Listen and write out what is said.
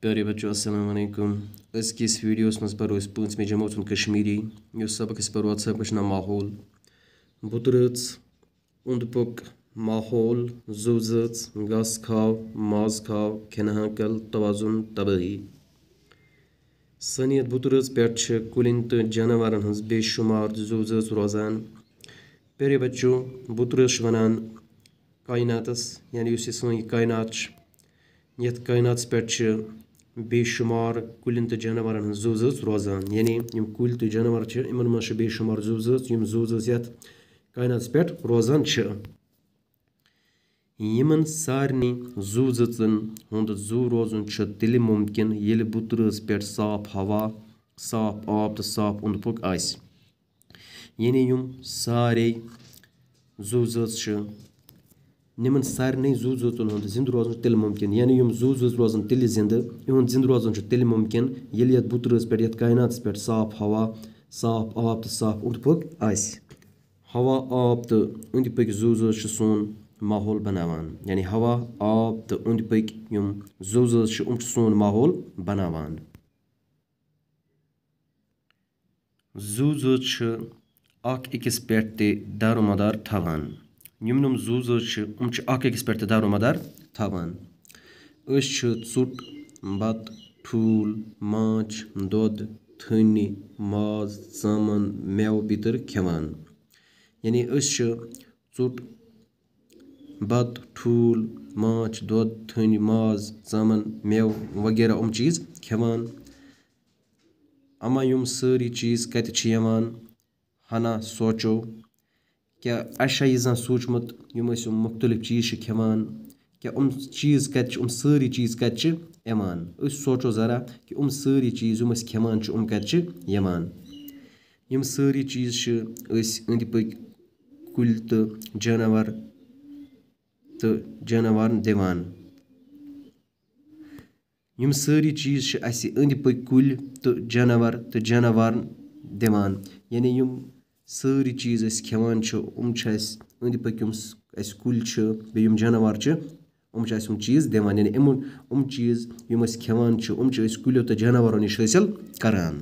प्यारे बच्चों अस्सलाम वालेकुम। अज़किस वीडियोस मज परो पांचमे जमात कश्मीरी सबक परो सबक नाम माहौल बुत उंद पुक माहौल जू जच गस खाव माज खाव खन हाकल तवाजुन तबाही सनियत बुत पे कुलिन तो जानवरन हज बेशुमार जू जच रोजान। प्यारे बच्चों बुत वनान कायनातस यानी सन कायनात यथ कायनात पे बेशुमार कुलिन तो जानवरन हज जू जच रोजान यानी कुल तो जानवर इन मज बेशुमार जू जच यथ कायनात पे रोजान। यमन सारनी जू जचन हुंद जू रोजुन तेल मुमकिन येल बुत पे साफ हवा साफ आब तो साफ उंद पुक आस यानी सारे जू जच निमन सारे जू जचन हुंद जिंद रोजन तेल मुमकिन यानी जू जच रोजन तेल जिंद इहुंद जिंद रोजन तेल मुमकिन येल यथ बुत पे यथ कायनात पे साफ हवा साफ आब तो साफ उंद पुक आस। हवा आब तो उंद पक जू जच सोन माहौल बनावान यानी हवा आब तो उंद पक जू जच सोन माहौल बनावान। जू जच अकिस पे दारोमदार थवान यम जू जच अकिस पे दारोमदार थवान। षुट बत ठूल माछ दुध थनि माज ज़ामन मेव पितर खेवान यानी षुट बत ठूल माछ दुध थनि माज ज़ामन मेव वगैरह चीज़ खेवान। अमा सारी चीज़ कत हना सोचो क्या अशा यह सोचमुत मुख्तलिफ चीज़ खेवान क्या चीज़ कत सारी चीज़ कत सोचो ज़रा कि सारी चीज़ खेवान कत सारी चीज़ अंद पक कुल तो जानवर दिवान सारी चीज़ अंद पक कुल तो जानवर दिवान यानी सारी चीज़ खेवान अंद पक कुल बे जानवर चीज़ दिवान यानी चीज़ खेवान कुलो तो जानवरों नश हासिल करान।